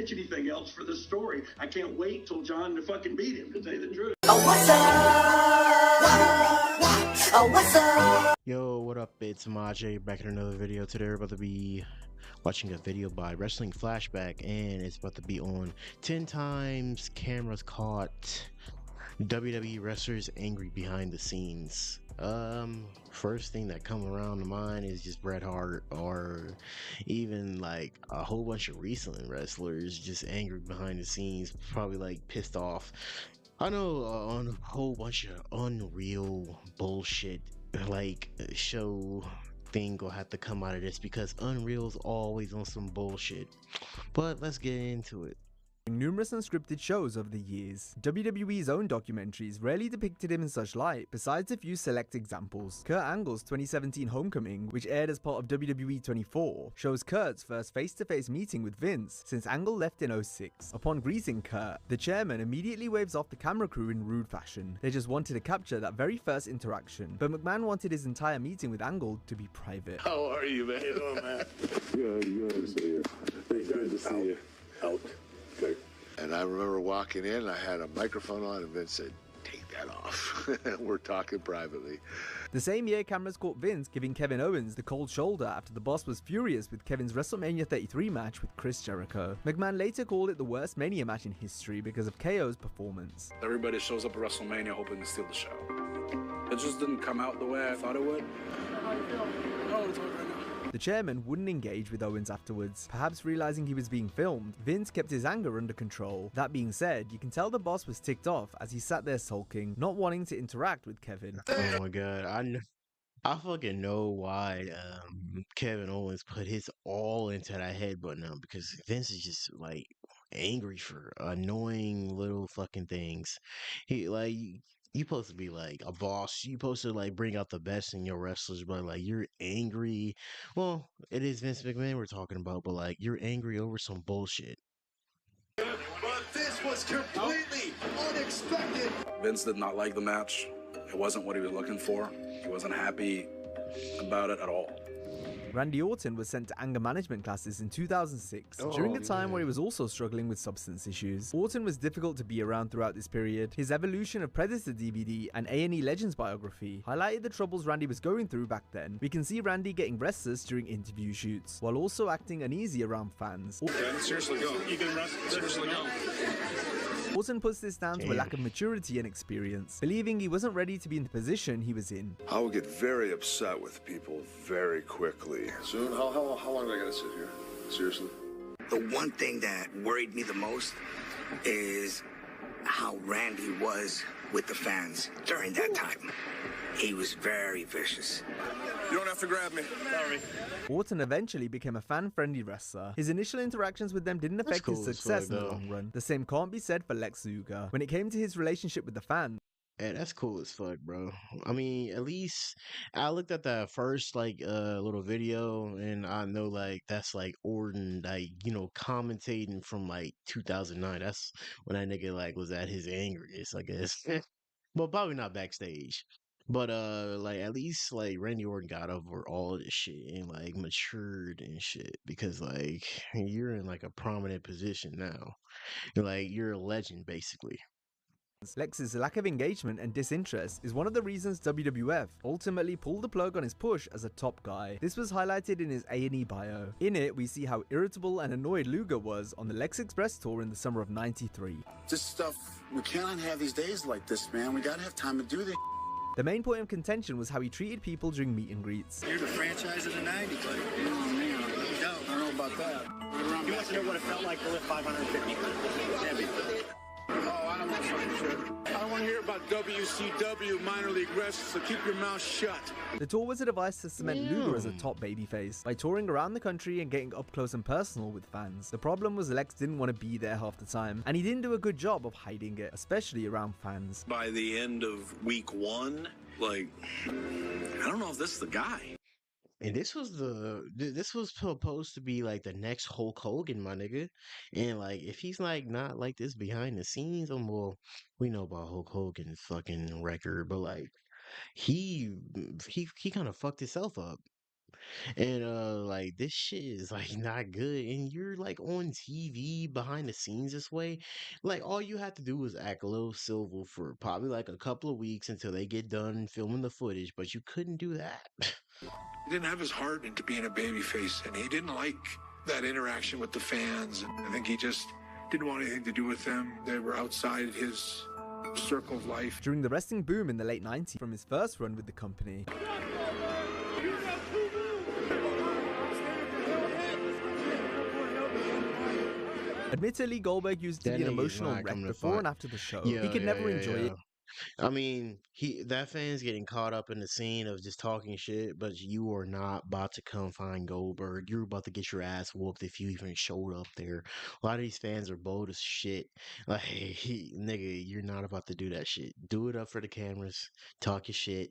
pitch anything else for this story. I can't wait till John to fucking beat him, to tell you the truth. Oh, what's up? Oh, what's up? Yo, what up? It's Majay back in another video. Today we're about to be watching a video by Wrestling Flashback, and it's about to be on 10 times cameras caught WWE wrestlers angry behind the scenes. First thing that comes around to mind is just Bret Hart, or even like a whole bunch of recent wrestlers just angry behind the scenes, probably like pissed off. I know on a whole bunch of unreal bullshit like show thing will have to come out of this, because Unreal's always on some bullshit. But let's get into it. Numerous unscripted shows over the years, WWE's own documentaries rarely depicted him in such light, besides a few select examples. Kurt Angle's 2017 Homecoming, which aired as part of WWE 24, shows Kurt's first face-to-face meeting with Vince since Angle left in 2006. Upon greeting Kurt, the chairman immediately waves off the camera crew in rude fashion. They just wanted to capture that very first interaction, but McMahon wanted his entire meeting with Angle to be private. How are you, man? How you doing, man? Good to see you. Good to see you. Out. Okay. And I remember walking in, I had a microphone on, and Vince said, "Take that off." We're talking privately. The same year, cameras caught Vince giving Kevin Owens the cold shoulder after the boss was furious with Kevin's WrestleMania 33 match with Chris Jericho. McMahon later called it the worst Mania match in history because of KO's performance. Everybody shows up at WrestleMania hoping to steal the show. It just didn't come out the way I thought it would. How you feel? Oh, it's over right now. The chairman wouldn't engage with Owens afterwards. Perhaps realizing he was being filmed, Vince kept his anger under control. That being said, you can tell the boss was ticked off as he sat there sulking, not wanting to interact with Kevin. Oh my god, I fucking know why Kevin Owens put his all into that headbutt now, because Vince is just like angry for annoying little fucking things. He like, you supposed to be like a boss. You supposed to like bring out the best in your wrestlers, but like you're angry. Well, it is Vince McMahon we're talking about, but like you're angry over some bullshit. But this was completely unexpected. Vince did not like the match. It wasn't what he was looking for. He wasn't happy about it at all. Randy Orton was sent to anger management classes in 2006, during a time where he was also struggling with substance issues. Orton was difficult to be around throughout this period. His Evolution of Predator DVD and A&E Legends biography highlighted the troubles Randy was going through back then. We can see Randy getting restless during interview shoots, while also acting uneasy around fans. Seriously, go. You can rest. Seriously, go. Orton puts this down to a lack of maturity and experience, believing he wasn't ready to be in the position he was in. I will get very upset with people very quickly. Soon? How long do I gotta sit here? Seriously? The one thing that worried me the most is how Randy was with the fans during that time. He was very vicious. You don't have to grab me. Sorry. Orton eventually became a fan-friendly wrestler. His initial interactions with them didn't affect his success in the long run. The same can't be said for Lex Luger. When it came to his relationship with the fans, Yeah, that's cool as fuck, bro. I mean, at least I looked at the first like little video, and I know like that's like Orton, like, you know, commentating from like 2009. That's when that nigga like was at his angriest, I guess. But probably not backstage. But like at least like Randy Orton got over all of this shit and like matured and shit, because like you're in like a prominent position now. Like you're a legend basically. Lex's lack of engagement and disinterest is one of the reasons WWF ultimately pulled the plug on his push as a top guy. This was highlighted in his A&E bio. In it, we see how irritable and annoyed Luger was on the Lex Express tour in the summer of '93. This stuff, we cannot have these days like this, man. We gotta have time to do this. The main point of contention was how he treated people during meet and greets. You're the franchise of the 90s, buddy. Oh, man. I don't know about that. He wants to know what it felt like to lift 550 heavy. Oh, I don't want fucking shit. I don't want to hear about WCW minor league wrestling, so keep your mouth shut. The tour was a device to cement Luger as a top babyface by touring around the country and getting up close and personal with fans. The problem was Lex didn't want to be there half the time, and he didn't do a good job of hiding it, especially around fans. By the end of week one, like, I don't know if this is the guy. And this was supposed to be like the next Hulk Hogan, my nigga. And like if he's like not like this behind the scenes, well, we know about Hulk Hogan's fucking record, but like he kind of fucked himself up. And like this shit is like not good, and you're like on TV behind the scenes this way. Like all you have to do is act a little civil for probably like a couple of weeks until they get done filming the footage, but you couldn't do that. He didn't have his heart into being a babyface, and he didn't like that interaction with the fans. I think he just didn't want anything to do with them. They were outside his circle of life. During the wrestling boom in the late 90s, from his first run with the company, admittedly, Goldberg used to be an emotional wreck before and after the show. He could never enjoy it. I mean, that fan's getting caught up in the scene of just talking shit, but you are not about to come find Goldberg. You're about to get your ass whooped if you even showed up there. A lot of these fans are bold as shit. Like, nigga, you're not about to do that shit. Do it up for the cameras, talk your shit,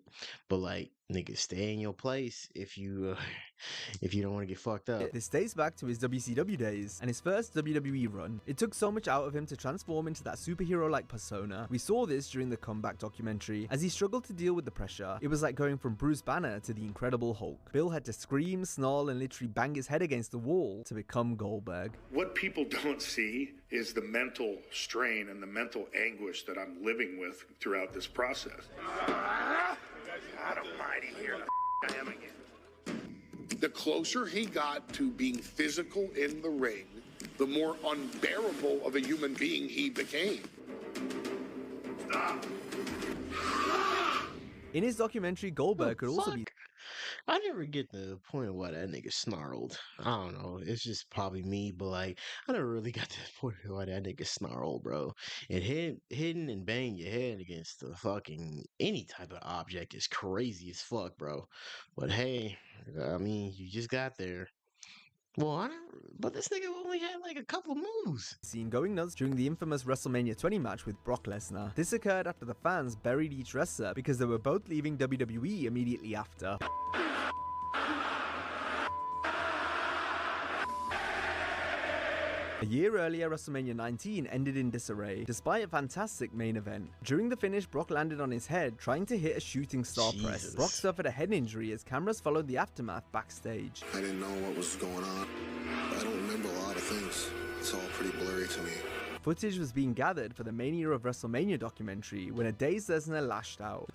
but like, nigga, stay in your place if you don't want to get fucked up. This dates back to his WCW days and his first WWE run. It took so much out of him to transform into that superhero-like persona. We saw this during the comeback documentary as he struggled to deal with the pressure. It was like going from Bruce Banner to the Incredible Hulk. Bill had to scream, snarl, and literally bang his head against the wall to become Goldberg. What people don't see is the mental strain and the mental anguish that I'm living with throughout this process. God almighty, here I am again. The closer he got to being physical in the ring, the more unbearable of a human being he became. Stop. In his documentary, Goldberg could also be... I never get the point of why that nigga snarled. I don't know. It's just probably me, but like, I never really got to the point of why that nigga snarled, bro. And hitting and banging your head against the fucking any type of object is crazy as fuck, bro. But hey, I mean, you just got there. Well, but this nigga only had like a couple moves. Seen going nuts during the infamous WrestleMania 20 match with Brock Lesnar. This occurred after the fans buried each wrestler because they were both leaving WWE immediately after. A year earlier, WrestleMania 19 ended in disarray, despite a fantastic main event. During the finish, Brock landed on his head, trying to hit a shooting star press. Brock suffered a head injury as cameras followed the aftermath backstage. I didn't know what was going on. I don't remember a lot of things. It's all pretty blurry to me. Footage was being gathered for the Mania of WrestleMania documentary when a dazed Lesnar lashed out.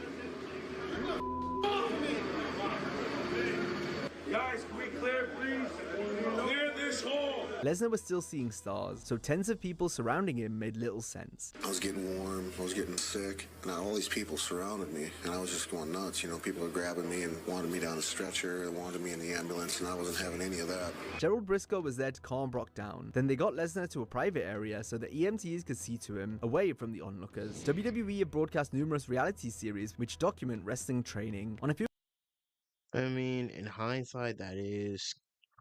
Guys, can we clear, please? Clear this hole! Lesnar was still seeing stars, so tens of people surrounding him made little sense. I was getting warm, I was getting sick, and all these people surrounded me, and I was just going nuts. You know, people were grabbing me and wanted me down the stretcher, wanted me in the ambulance, and I wasn't having any of that. Gerald Briscoe was there to calm Brock down. Then they got Lesnar to a private area so that EMTs could see to him, away from the onlookers. WWE have broadcast numerous reality series which document wrestling training. On a few I mean, in hindsight, that is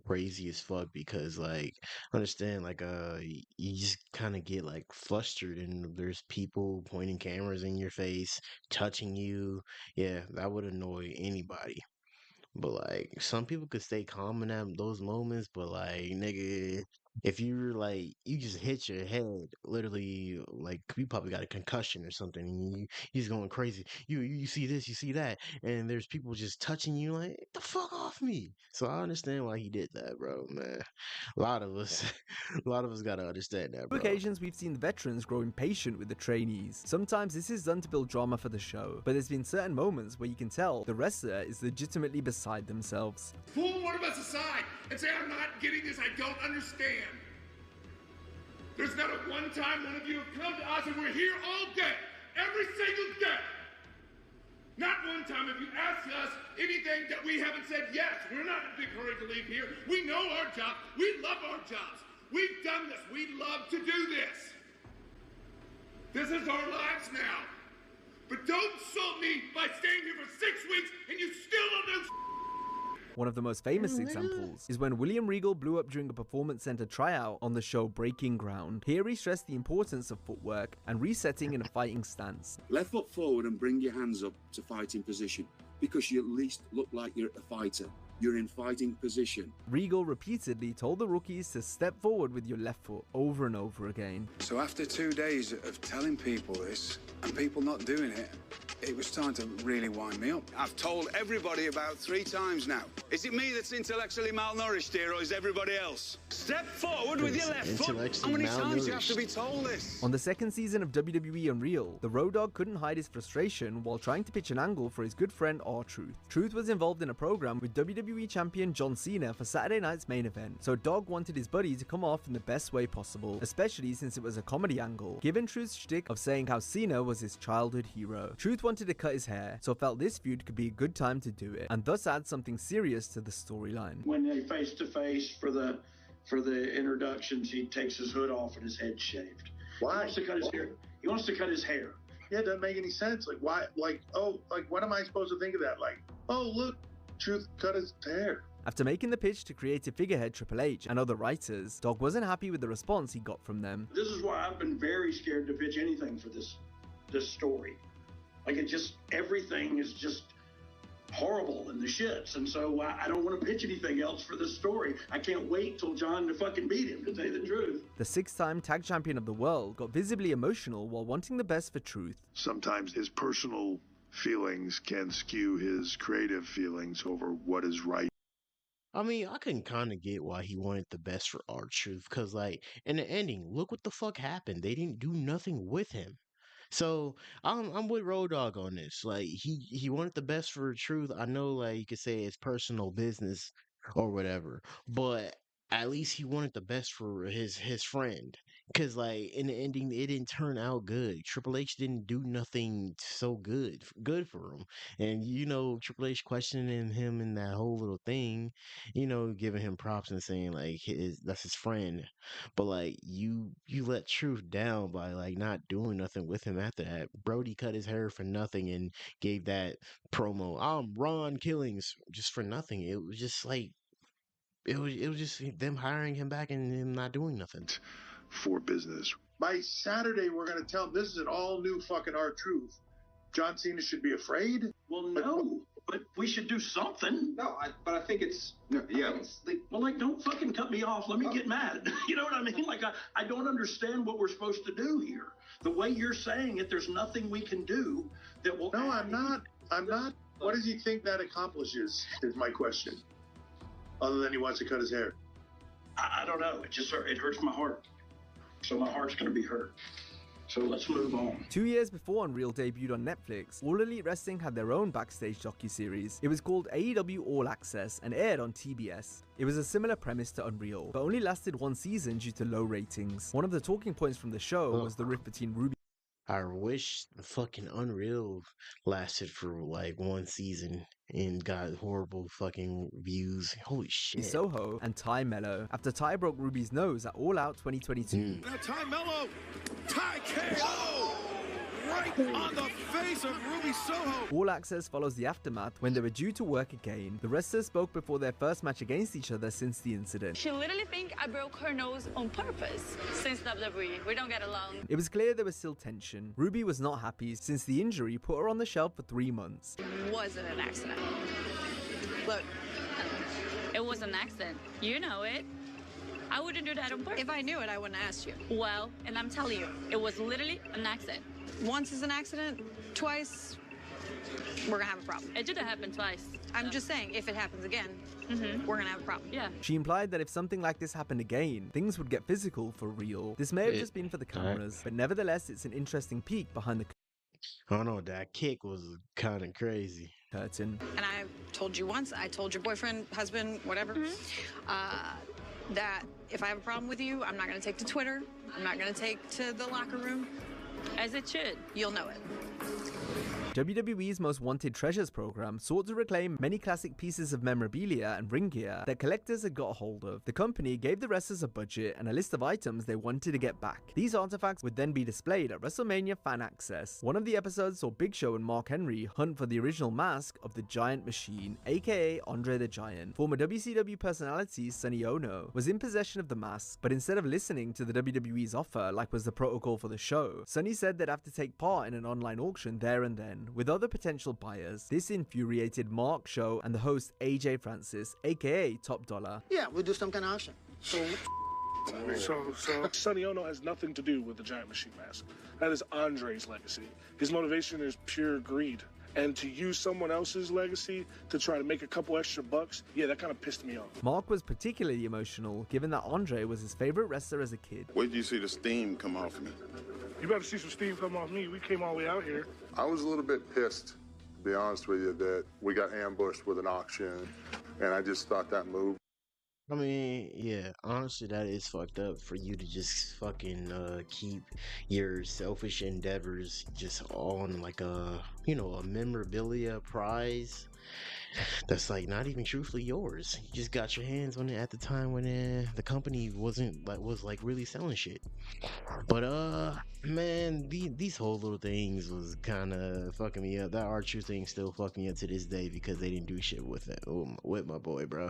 crazy as fuck because, like, understand, like, you just kind of get like flustered and there's people pointing cameras in your face, touching you. Yeah, that would annoy anybody. But like, some people could stay calm in those moments, but like, nigga, if you're like, you just hit your head, literally, like, you probably got a concussion or something, and you're just going crazy. You see this, you see that, and there's people just touching you, like, get the fuck off me. So I understand why he did that, bro, man. A lot of us gotta understand that, bro. On occasions, we've seen the veterans grow impatient with the trainees. Sometimes this is done to build drama for the show, but there's been certain moments where you can tell the wrestler is legitimately beside themselves. Pull one of us aside and say, I'm not getting this, I don't understand. There's not a one time one of you have come to us and we're here all day, every single day. Not one time have you asked us anything that we haven't said yes. We're not in a big hurry to leave here. We know our job. We love our jobs. We've done this. We love to do this. This is our lives now. But don't insult me by staying here for 6 weeks and you still don't know. One of the most famous examples is when William Regal blew up during a performance center tryout on the show Breaking Ground. Here he stressed the importance of footwork and resetting in a fighting stance. Left foot forward and bring your hands up to fighting position because you at least look like you're a fighter. you're in fighting position. Regal repeatedly told the rookies to step forward with your left foot over and over again. So after 2 days of telling people this, and people not doing it, it was time to really wind me up. I've told everybody about 3 times now. Is it me that's intellectually malnourished here, or is everybody else? Step forward with your left foot. How many times do you have to be told this? On the second season of WWE Unreal, the Road Dogg couldn't hide his frustration while trying to pitch an angle for his good friend R-Truth. Truth was involved in a program with WWE Champion John Cena for Saturday night's main event, so Dogg wanted his buddy to come off in the best way possible, especially since it was a comedy angle, given Truth's shtick of saying how Cena was his childhood hero. Truth wanted to cut his hair, so felt this feud could be a good time to do it, and thus add something serious to the storyline. When they face to face for the introductions, he takes his hood off and his head's shaved. Why? He wants to cut his hair. He wants to cut his hair. Yeah, it doesn't make any sense. Like, why? Like, oh, like, what am I supposed to think of that? Like, oh, look, Truth cut his hair. After making the pitch to creative figurehead Triple H and other writers, Dogg wasn't happy with the response he got from them. This is why I've been very scared to pitch anything for this story. Like, everything is just horrible in the shits, and so I don't want to pitch anything else for this story. I can't wait till John to fucking beat him, to tell you the truth. The 6-time tag champion of the world got visibly emotional while wanting the best for Truth. Sometimes his personal feelings can skew his creative feelings over what is right. I mean, I can kind of get why he wanted the best for R-Truth, because, like, in the ending, look what the fuck happened. They didn't do nothing with him. So I'm with Road Dogg on this. Like, he wanted the best for Truth. I know, like, you could say it's personal business or whatever, but at least he wanted the best for his friend. Because, like, in the ending, it didn't turn out good. Triple H didn't do nothing so good for him. And, you know, Triple H questioning him in that whole little thing, you know, giving him props and saying, like, that's his friend. But, like, you let Truth down by, like, not doing nothing with him after that. Brody cut his hair for nothing and gave that promo, I'm Ron Killings, just for nothing. It was just, like, it was just them hiring him back and him not doing nothing. For business. By Saturday, we're going to tell him this is an all-new fucking R-Truth. John Cena should be afraid? Well, no, but we should do something. No, but I think it's... Well, like, don't fucking cut me off. Let me get mad. You know what I mean? Like, I don't understand what we're supposed to do here. The way you're saying it, there's nothing we can do that will... No, I'm not. What does he think that accomplishes, is my question. Other than he wants to cut his hair. I don't know. It hurts my heart. So my heart's going to be hurt. So let's move on. 2 years before Unreal debuted on Netflix, All Elite Wrestling had their own backstage docuseries. It was called AEW All Access and aired on TBS. It was a similar premise to Unreal, but only lasted 1 season due to low ratings. One of the talking points from the show was the rift between Ruby. I wish the fucking Unreal lasted for like 1 season and got horrible fucking views. Holy shit. Soho and Ty Mello after Ty broke Ruby's nose at All Out 2022. Now Ty Mello, Ty KO! Right on the face of Ruby Soho. All Access follows the aftermath when they were due to work again. The wrestlers spoke before their first match against each other since the incident. She literally think I broke her nose on purpose. Since WWE, we don't get along. It was clear there was still tension. Ruby was not happy since the injury put her on the shelf for 3 months. It wasn't an accident. Look, it was an accident. You know it. I wouldn't do that on purpose. If I knew it, I wouldn't ask you. Well, and I'm telling you, it was literally an accident. Once is an accident, twice, we're gonna have a problem. It didn't happen twice. I'm just saying, if it happens again, we're gonna have a problem. Yeah. She implied that if something like this happened again, things would get physical for real. This may have just been for the cameras, but nevertheless, it's an interesting peek behind the I don't know, that kick was kind of crazy. curtain. And I told you once, I told your boyfriend, husband, whatever, that if I have a problem with you, I'm not gonna take to Twitter, I'm not gonna take to the locker room. As it should. You'll know it. WWE's Most Wanted Treasures program sought to reclaim many classic pieces of memorabilia and ring gear that collectors had got a hold of. The company gave the wrestlers a budget and a list of items they wanted to get back. These artifacts would then be displayed at WrestleMania Fan Access. One of the episodes saw Big Show and Mark Henry hunt for the original mask of the Giant Machine, aka Andre the Giant. Former WCW personality Sonny Ono was in possession of the mask, but instead of listening to the WWE's offer like was the protocol for the show, Sonny said they'd have to take part in an online auction there and then. discussion with other potential buyers. This infuriated Mark Show and the host AJ Francis, aka Top Dollar. Yeah, we'll do some kind of auction. So Sonny Ono has nothing to do with the Giant Machine Mask. That is Andre's legacy. His motivation is pure greed. And to use someone else's legacy to try to make a couple extra bucks, yeah, that kind of pissed me off. Mark was particularly emotional, given that Andre was his favorite wrestler as a kid. Where did you see the steam come off me? You better see some steam come off me. We came all the way out here. I was a little bit pissed, to be honest with you, that we got ambushed with an auction, and I just thought that move. I mean, yeah, honestly, that is fucked up for you to just fucking keep your selfish endeavors just on like a, you know, a memorabilia prize that's like not even truthfully yours. You just got your hands on it at the time when the company was really selling shit. But man, these whole little things was kind of fucking me up. That R-Truth thing still fucking me up to this day because they didn't do shit with it with my boy, bro.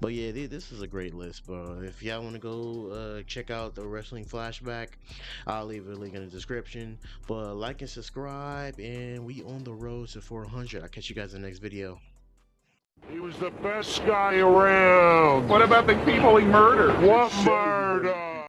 But yeah, this was a great list, bro. If y'all want to go check out the wrestling flashback, I'll leave a link in the description. But like and subscribe, and we on the road to 400. I'll catch you guys in the next video. He was the best guy around. What about the people he murdered? What murder?